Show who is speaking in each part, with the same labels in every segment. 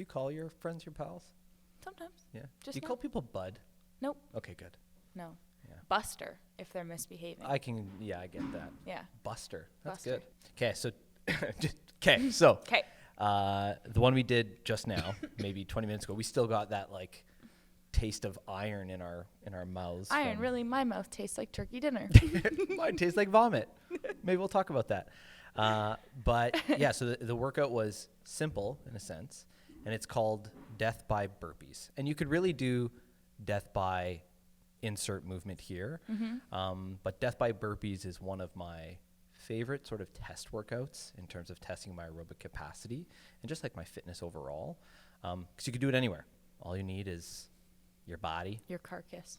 Speaker 1: Do you call your friends your pals?
Speaker 2: Sometimes.
Speaker 1: Yeah.
Speaker 2: Just
Speaker 1: Do you
Speaker 2: not.
Speaker 1: call people bud?
Speaker 2: Nope.
Speaker 1: Okay, good.
Speaker 2: No.
Speaker 1: Yeah.
Speaker 2: Buster, if they're misbehaving.
Speaker 1: I get that.
Speaker 2: Yeah.
Speaker 1: Buster. That's
Speaker 2: Buster.
Speaker 1: good. Okay, so
Speaker 2: Okay.
Speaker 1: The one we did just now, maybe 20 minutes ago, we still got that like taste of iron in our mouths.
Speaker 2: Iron, really? My mouth tastes like turkey dinner.
Speaker 1: Mine tastes like vomit. Maybe we'll talk about that. But yeah, so the workout was simple in a sense, and it's called Death by Burpees. And you could really do death by insert movement here. But Death by Burpees is one of my favorite sort of test workouts in terms of testing my aerobic capacity and just like my fitness overall. Because you could do it anywhere. All you need is your body,
Speaker 2: Your carcass.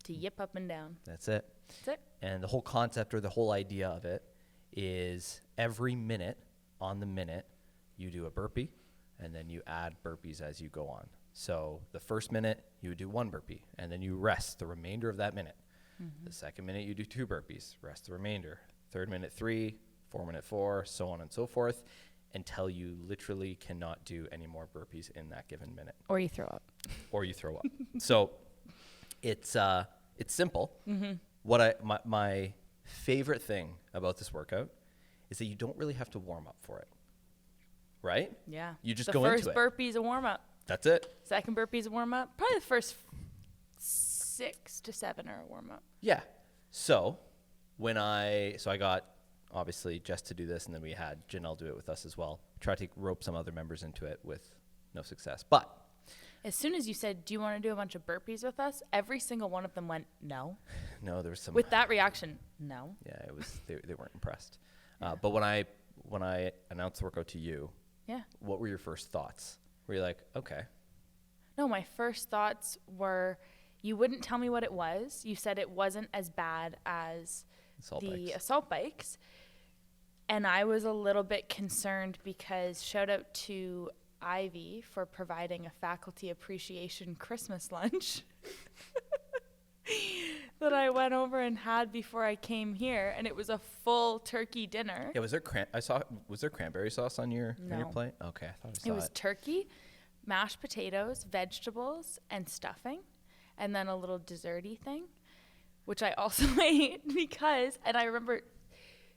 Speaker 1: to
Speaker 2: yip up and down.
Speaker 1: That's it.
Speaker 2: That's it.
Speaker 1: And the whole concept or the whole idea of it is every minute on the minute you do a burpee, and then you add burpees as you go on. So the first minute you would do 1 burpee, and then you rest the remainder of that minute. The second minute you do 2 burpees, rest the remainder. Third minute 3, 4 minute 4, so on and so forth, until you literally cannot do any more burpees in that given minute.
Speaker 2: Or you throw up.
Speaker 1: So it's simple. My favorite thing about this workout is that you don't really have to warm up for it, right?
Speaker 2: Yeah.
Speaker 1: You just
Speaker 2: the
Speaker 1: go into it.
Speaker 2: first burpee's a warm-up.
Speaker 1: That's it.
Speaker 2: Second burpee's a warm-up. Probably the first 6 to 7 are a warm-up.
Speaker 1: Yeah. So I got obviously Jess to do this, and then we had Janelle do it with us as well. Tried to rope some other members into it with no success. But
Speaker 2: as soon as you said, do you want to do a bunch of burpees with us? Every single one of them went, no.
Speaker 1: No, there was some.
Speaker 2: With that reaction, no.
Speaker 1: Yeah, it was. They weren't impressed. But when I announced the workout to you,
Speaker 2: Yeah.
Speaker 1: what were your first thoughts? Were you like, okay?
Speaker 2: No, my first thoughts were, you wouldn't tell me what it was. You said it wasn't as bad as assault bikes. And I was a little bit concerned because shout out to Ivy for providing a faculty appreciation Christmas lunch that I went over and had before I came here, and it was a full turkey dinner.
Speaker 1: Yeah, was there cranberry sauce on your plate? Okay, I thought I saw it.
Speaker 2: It was turkey, mashed potatoes, vegetables, and stuffing, and then a little desserty thing, which I also ate because, and I remember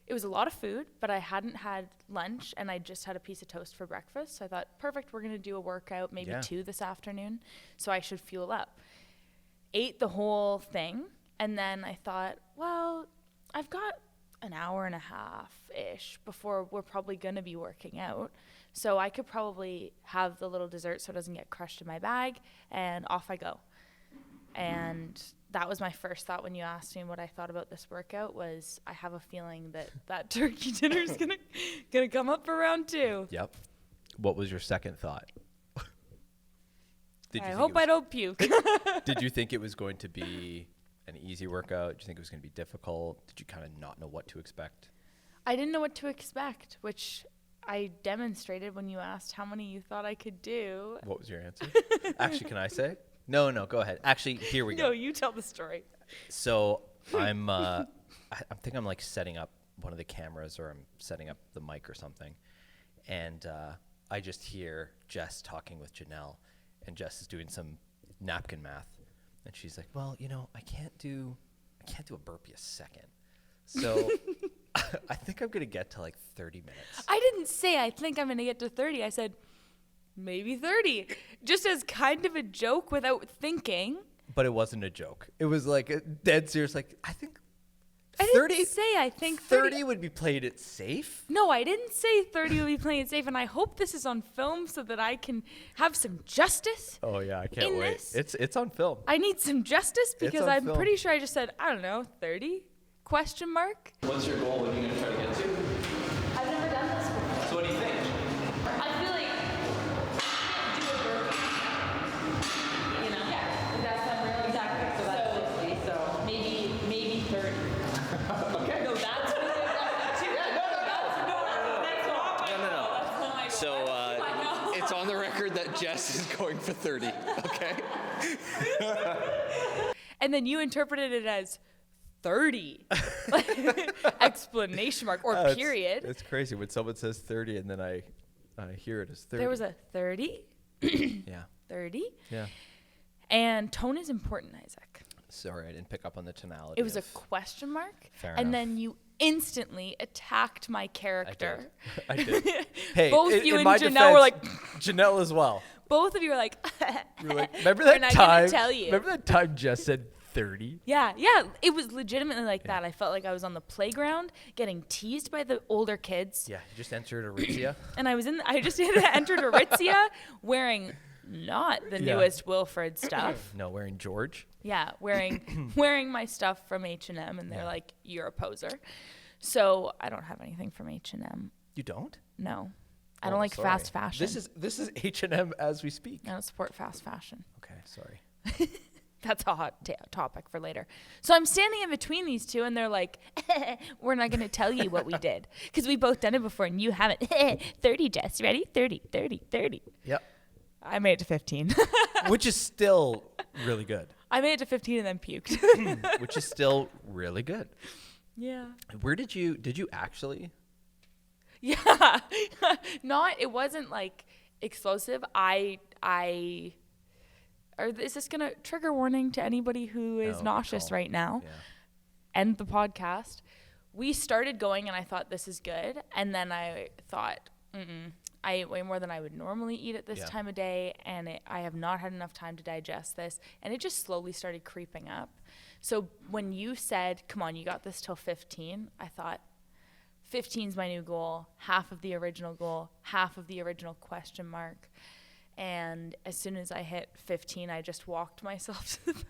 Speaker 2: it was a lot of food, but I hadn't had lunch, and I just had a piece of toast for breakfast. So I thought, perfect, we're going to do a workout, maybe 2 this afternoon, so I should fuel up. Ate the whole thing, and then I thought, well, I've got an hour and a half-ish before we're probably going to be working out. So I could probably have the little dessert so it doesn't get crushed in my bag, and off I go. And that was my first thought when you asked me what I thought about this workout was I have a feeling that turkey dinner is gonna come up for round 2.
Speaker 1: Yep. What was your second thought?
Speaker 2: I hope I don't puke.
Speaker 1: Did you think it was going to be an easy workout? Did you think it was going to be difficult? Did you kind of not know what to expect?
Speaker 2: I didn't know what to expect, which I demonstrated when you asked how many you thought I could do.
Speaker 1: What was your answer? Actually, can I say? No, go ahead. Actually, here we go.
Speaker 2: No, you tell the story.
Speaker 1: So I think I'm like setting up one of the cameras, or I'm setting up the mic or something. And I just hear Jess talking with Janelle, and Jess is doing some napkin math. And she's like, well, I can't do a burpee a second. So I think I'm going to get to like 30 minutes.
Speaker 2: I didn't say I think I'm going to get to 30. I said maybe 30, just as kind of a joke without thinking.
Speaker 1: But it wasn't a joke. It was like a dead serious, like, I think 30.
Speaker 2: I didn't say I think
Speaker 1: 30 would be playing it safe.
Speaker 2: No, I didn't say 30 would be playing it safe, and I hope this is on film so that I can have some justice.
Speaker 1: Oh yeah, I can't wait. It's on film.
Speaker 2: I need some justice because I'm
Speaker 1: film.
Speaker 2: pretty sure I just said, I don't know, 30? Question mark?
Speaker 1: What's your goal? What are you going to try to get to?
Speaker 2: I've never done this before.
Speaker 1: So what do you think?
Speaker 2: I feel like do a burpee. Yeah, that's unreal. Exactly. So that's 60. So maybe 30.
Speaker 1: Okay.
Speaker 2: No, that's what it is.
Speaker 1: No. So it's on the record that Jess is going for 30. Okay.
Speaker 2: And then you interpreted it as 30 explanation mark or period.
Speaker 1: It's crazy when someone says 30 and then I hear it as 30.
Speaker 2: There was a 30.
Speaker 1: Yeah.
Speaker 2: 30.
Speaker 1: Yeah.
Speaker 2: And tone is important, Isaac.
Speaker 1: Sorry, I didn't pick up on the tonality.
Speaker 2: It was a question mark.
Speaker 1: Fair
Speaker 2: and
Speaker 1: enough.
Speaker 2: then you instantly attacked my character.
Speaker 1: I did. Hey,
Speaker 2: Both you
Speaker 1: in
Speaker 2: and
Speaker 1: my
Speaker 2: Janelle were like,
Speaker 1: Janelle as well.
Speaker 2: both of you were like,
Speaker 1: We were like, remember
Speaker 2: We're
Speaker 1: that
Speaker 2: not
Speaker 1: time?
Speaker 2: gonna tell you.
Speaker 1: Remember that time Jess said 30?
Speaker 2: Yeah, it was legitimately like that. I felt like I was on the playground getting teased by the older kids.
Speaker 1: Yeah, you just entered Aritzia.
Speaker 2: And I just entered Aritzia wearing not the
Speaker 1: Yeah.
Speaker 2: newest Wilfred stuff.
Speaker 1: No, wearing George.
Speaker 2: Yeah, wearing my stuff from H&M, and they're
Speaker 1: Yeah.
Speaker 2: like, "You're a poser." So I don't have anything from H&M.
Speaker 1: You don't?
Speaker 2: No, I
Speaker 1: Oh,
Speaker 2: don't like
Speaker 1: sorry.
Speaker 2: fast fashion.
Speaker 1: This is H&M as we speak.
Speaker 2: I don't support fast fashion.
Speaker 1: Okay, sorry.
Speaker 2: That's a hot topic for later. So I'm standing in between these two, and they're like, "We're not going to tell you what we did because we both done it before, and you haven't." 30, Jess, ready? 30, 30, 30.
Speaker 1: Yep.
Speaker 2: I made it to 15.
Speaker 1: Which is still really good.
Speaker 2: I made it to 15 and then puked.
Speaker 1: Which is still really good.
Speaker 2: Yeah.
Speaker 1: Where did you actually?
Speaker 2: Yeah. It wasn't like explosive. Is this going to trigger warning to anybody who is
Speaker 1: No,
Speaker 2: nauseous
Speaker 1: call.
Speaker 2: right now?
Speaker 1: Yeah.
Speaker 2: End the podcast. We started going and I thought this is good. And then I thought, I ate way more than I would normally eat at this
Speaker 1: Yeah.
Speaker 2: time of day. And I have not had enough time to digest this. And it just slowly started creeping up. So when you said, come on, you got this till 15, I thought 15 is my new goal, half of the original goal, half of the original question mark. And as soon as I hit 15, I just walked myself to the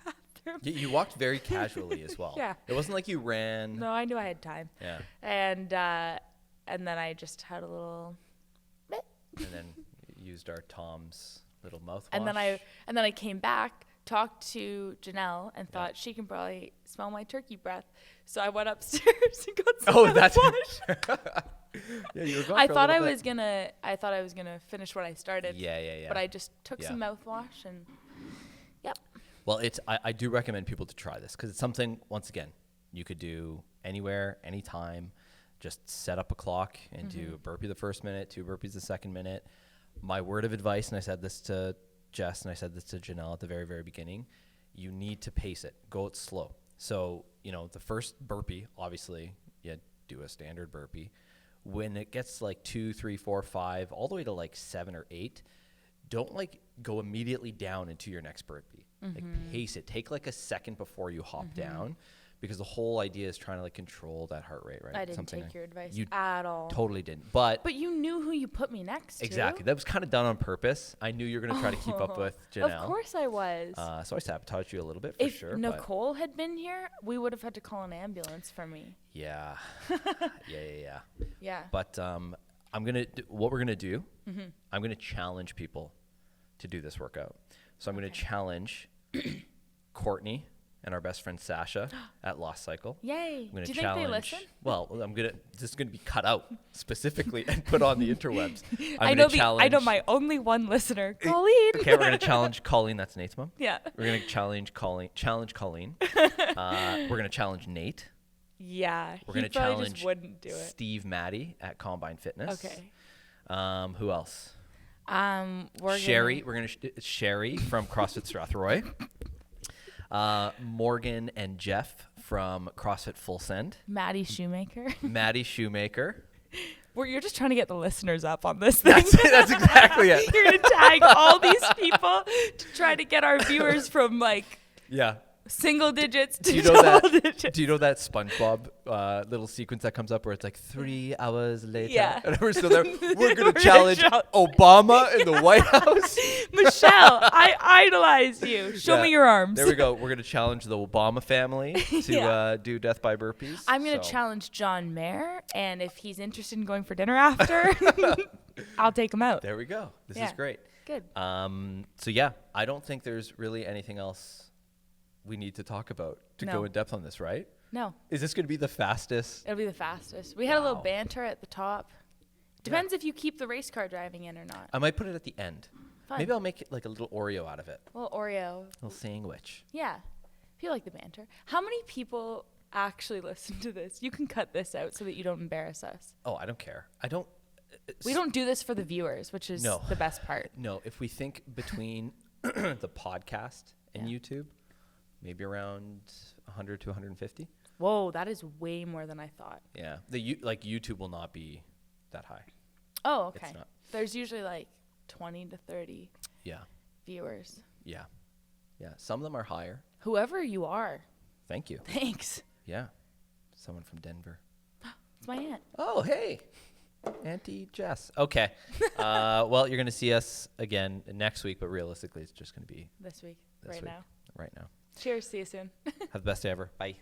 Speaker 2: bathroom.
Speaker 1: You walked very casually as well.
Speaker 2: Yeah.
Speaker 1: It wasn't like you ran.
Speaker 2: No, I knew I had time.
Speaker 1: Yeah.
Speaker 2: And then I just had a little bit.
Speaker 1: And then used our Tom's little mouthwash.
Speaker 2: And then I came back, talked to Janelle, and thought she can probably smell my turkey breath. So I went upstairs and got some mouthwash.
Speaker 1: Yeah, you were gone
Speaker 2: I
Speaker 1: for a
Speaker 2: thought I
Speaker 1: little
Speaker 2: was gonna finish what I started.
Speaker 1: Yeah.
Speaker 2: But I just took
Speaker 1: Yeah.
Speaker 2: some mouthwash and yep.
Speaker 1: Well, I do recommend people to try this because it's something, once again, you could do anywhere, anytime. Just set up a clock and do a burpee the first minute, 2 burpees the second minute. My word of advice, and I said this to Jess and I said this to Janelle at the very, very beginning, you need to pace it. Go it slow. So, the first burpee, obviously, you do a standard burpee. When it gets like 2, 3, 4, 5, all the way to like 7 or 8, don't like go immediately down into your next burpee. Like pace it. Take like a second before you hop down, because the whole idea is trying to like control that heart rate, right?
Speaker 2: I didn't take your advice
Speaker 1: You
Speaker 2: at all.
Speaker 1: totally didn't. But
Speaker 2: But you knew who you put me next to.
Speaker 1: exactly. That was kind of done on purpose. I knew you were going to try to keep up with Janelle.
Speaker 2: Of course I was.
Speaker 1: So I sabotaged you a little bit for
Speaker 2: if
Speaker 1: sure.
Speaker 2: Nicole had been here, we would have had to call an ambulance for me.
Speaker 1: Yeah. Yeah.
Speaker 2: Yeah.
Speaker 1: But what we're gonna do, I'm gonna challenge people to do this workout. So I'm gonna challenge Courtney and our best friend Sasha at Lost Cycle.
Speaker 2: Yay.
Speaker 1: I'm gonna
Speaker 2: Do you think they listen?
Speaker 1: Well, this is gonna be cut out specifically and put on the interwebs.
Speaker 2: I know my only one listener, Colleen.
Speaker 1: Okay, we're gonna challenge Colleen. That's Nate's mom.
Speaker 2: Yeah.
Speaker 1: We're gonna challenge Colleen. We're gonna challenge Nate.
Speaker 2: Yeah.
Speaker 1: We're
Speaker 2: he
Speaker 1: gonna
Speaker 2: probably
Speaker 1: challenge
Speaker 2: just wouldn't do it.
Speaker 1: Steve Maddie at Combine Fitness.
Speaker 2: Okay.
Speaker 1: Who else?
Speaker 2: Sherry.
Speaker 1: We're gonna Sherry from CrossFit Strathroy. Morgan and Jeff from CrossFit Full Send.
Speaker 2: Maddie Shoemaker.
Speaker 1: Maddie Shoemaker.
Speaker 2: You're just trying to get the listeners up on this thing.
Speaker 1: That's exactly it.
Speaker 2: You're going to tag all these people to try to get our viewers from like
Speaker 1: Yeah.
Speaker 2: single digits to
Speaker 1: Do you know
Speaker 2: double
Speaker 1: that?
Speaker 2: digits.
Speaker 1: Do you know that SpongeBob little sequence that comes up where it's like 3 hours later?
Speaker 2: Yeah.
Speaker 1: And we're still there. We're gonna challenge Obama in the White House.
Speaker 2: Michelle, I idolize you. Show me your arms.
Speaker 1: There we go. We're gonna challenge the Obama family to
Speaker 2: Yeah.
Speaker 1: do Death by Burpees.
Speaker 2: I'm going to challenge John Mayer, and if he's interested in going for dinner after, I'll take him out.
Speaker 1: There we go. This is
Speaker 2: Yeah.
Speaker 1: great.
Speaker 2: Good.
Speaker 1: So yeah, I don't think there's really anything else we need to talk about to
Speaker 2: No.
Speaker 1: go in depth on this, right?
Speaker 2: No,
Speaker 1: Is this going to be the fastest?
Speaker 2: it'll be the fastest. We had a little
Speaker 1: Wow.
Speaker 2: banter at the top. Depends if you keep the race car driving in or not.
Speaker 1: I might put it at the end.
Speaker 2: Fun.
Speaker 1: Maybe I'll make it like a little Oreo out of it.
Speaker 2: Well, Oreo.
Speaker 1: A little sandwich.
Speaker 2: Yeah. If you like the banter. How many people actually listen to this? You can cut this out so that you don't embarrass us.
Speaker 1: Oh, I don't care. I don't.
Speaker 2: We don't do this for the viewers, which is
Speaker 1: No.
Speaker 2: the best part.
Speaker 1: No, if we think between the podcast and
Speaker 2: Yeah.
Speaker 1: YouTube, maybe around 100 to 150.
Speaker 2: Whoa, that is way more than I thought.
Speaker 1: Yeah. Like YouTube will not be that high.
Speaker 2: Oh, okay.
Speaker 1: It's not.
Speaker 2: There's usually like 20 to 30
Speaker 1: Yeah.
Speaker 2: viewers.
Speaker 1: Yeah. Yeah. Some of them are higher.
Speaker 2: Whoever you are,
Speaker 1: Thank you.
Speaker 2: thanks.
Speaker 1: Yeah. Someone from Denver.
Speaker 2: It's my aunt.
Speaker 1: Oh, hey. Auntie Jess. Okay. Well, you're going to see us again next week, but realistically, it's just going to be
Speaker 2: This week,
Speaker 1: this
Speaker 2: right
Speaker 1: week.
Speaker 2: now.
Speaker 1: Right now.
Speaker 2: Cheers. See you soon.
Speaker 1: Have the best day ever. Bye.